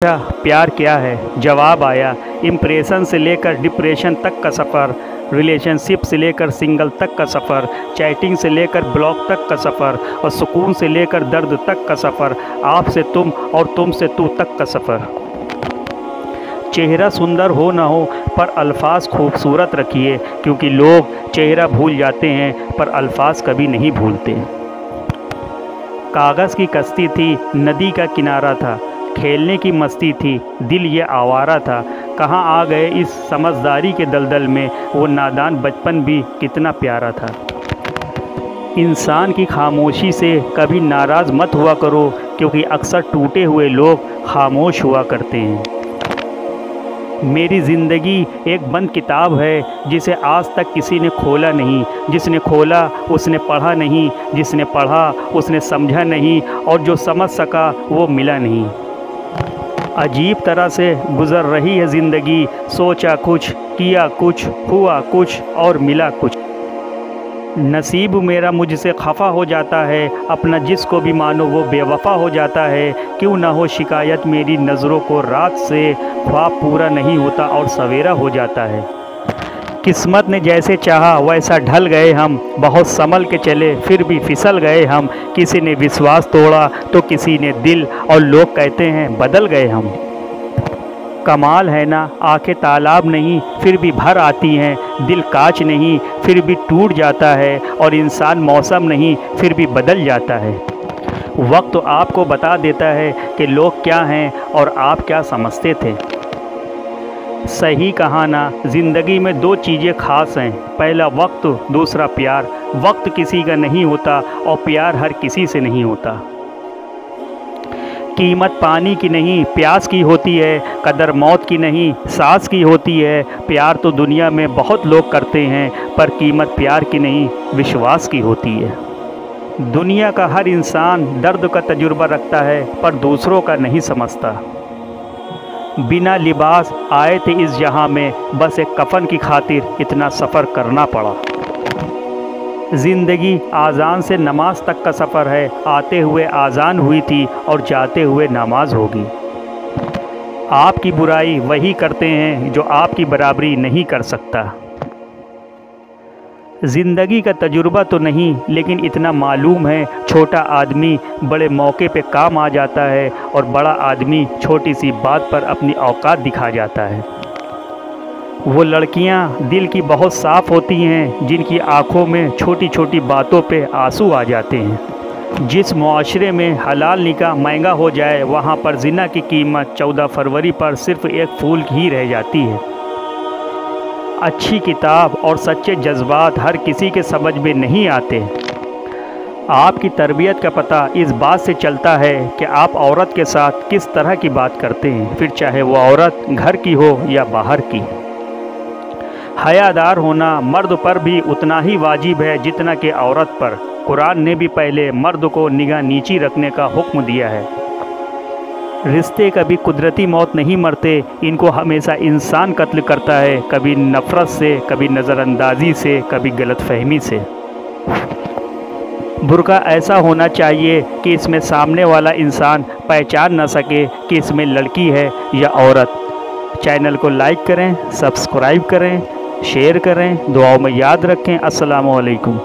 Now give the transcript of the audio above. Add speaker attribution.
Speaker 1: प्यार क्या है? जवाब आया, इम्प्रेशन से लेकर डिप्रेशन तक का सफ़र, रिलेशनशिप से लेकर सिंगल तक का सफ़र, चैटिंग से लेकर ब्लॉक तक का सफ़र और सुकून से लेकर दर्द तक का सफ़र, आप से तुम और तुम से तू तक का सफ़र। चेहरा सुंदर हो ना हो पर अल्फाज खूबसूरत रखिए, क्योंकि लोग चेहरा भूल जाते हैं पर अल्फाज कभी नहीं भूलते। कागज़ की कश्ती थी, नदी का किनारा था, खेलने की मस्ती थी, दिल ये आवारा था। कहाँ आ गए इस समझदारी के दलदल में, वो नादान बचपन भी कितना प्यारा था। इंसान की खामोशी से कभी नाराज़ मत हुआ करो, क्योंकि अक्सर टूटे हुए लोग खामोश हुआ करते हैं। मेरी ज़िंदगी एक बंद किताब है, जिसे आज तक किसी ने खोला नहीं। जिसने खोला उसने पढ़ा नहीं, जिसने पढ़ा उसने समझा नहीं, और जो समझ सका वो मिला नहीं। अजीब तरह से गुज़र रही है ज़िंदगी, सोचा कुछ, किया कुछ, हुआ कुछ और मिला कुछ। नसीब मेरा मुझसे खफा हो जाता है, अपना जिसको भी मानो वो बेवफा हो जाता है। क्यों ना हो शिकायत मेरी नज़रों को रात से, ख्वाब पूरा नहीं होता और सवेरा हो जाता है। किस्मत ने जैसे चाहा वैसा ढल गए हम, बहुत संभल के चले फिर भी फिसल गए हम। किसी ने विश्वास तोड़ा तो किसी ने दिल, और लोग कहते हैं बदल गए हम। कमाल है ना, आंखें तालाब नहीं फिर भी भर आती हैं, दिल कांच नहीं फिर भी टूट जाता है, और इंसान मौसम नहीं फिर भी बदल जाता है। वक्त तो आपको बता देता है कि लोग क्या हैं और आप क्या समझते थे। सही कहा ना, ज़िंदगी में दो चीज़ें ख़ास हैं, पहला वक्त, दूसरा प्यार। वक्त किसी का नहीं होता और प्यार हर किसी से नहीं होता। कीमत पानी की नहीं प्यास की होती है, कदर मौत की नहीं सांस की होती है। प्यार तो दुनिया में बहुत लोग करते हैं, पर कीमत प्यार की नहीं विश्वास की होती है। दुनिया का हर इंसान दर्द का तजुर्बा रखता है, पर दूसरों का नहीं समझता। बिना लिबास आए थे इस जहां में, बस एक कफन की खातिर इतना सफ़र करना पड़ा। ज़िंदगी आज़ान से नमाज तक का सफ़र है, आते हुए आज़ान हुई थी और जाते हुए नमाज होगी। आपकी बुराई वही करते हैं जो आपकी बराबरी नहीं कर सकता। ज़िंदगी का तजुर्बा तो नहीं, लेकिन इतना मालूम है, छोटा आदमी बड़े मौके पे काम आ जाता है, और बड़ा आदमी छोटी सी बात पर अपनी औकात दिखा जाता है। वो लड़कियां दिल की बहुत साफ़ होती हैं, जिनकी आंखों में छोटी छोटी बातों पे आंसू आ जाते हैं। जिस मुआशरे में हलाल निकाह महंगा हो जाए, वहाँ पर जिना की कीमत 14 फरवरी पर सिर्फ एक फूल ही रह जाती है। अच्छी किताब और सच्चे जज्बात हर किसी के समझ में नहीं आते। आपकी तरबियत का पता इस बात से चलता है कि आप औरत के साथ किस तरह की बात करते हैं, फिर चाहे वो औरत घर की हो या बाहर की। हयादार होना मर्द पर भी उतना ही वाजिब है जितना कि औरत पर। कुरान ने भी पहले मर्द को निगाह नीची रखने का हुक्म दिया है। रिश्ते कभी कुदरती मौत नहीं मरते, इनको हमेशा इंसान कत्ल करता है, कभी नफ़रत से, कभी नज़रअंदाजी से, कभी गलतफहमी से। बुर्का ऐसा होना चाहिए कि इसमें सामने वाला इंसान पहचान न सके कि इसमें लड़की है या औरत। चैनल को लाइक करें, सब्सक्राइब करें, शेयर करें, दुआओं में याद रखें। अस्सलामु अलैकुम।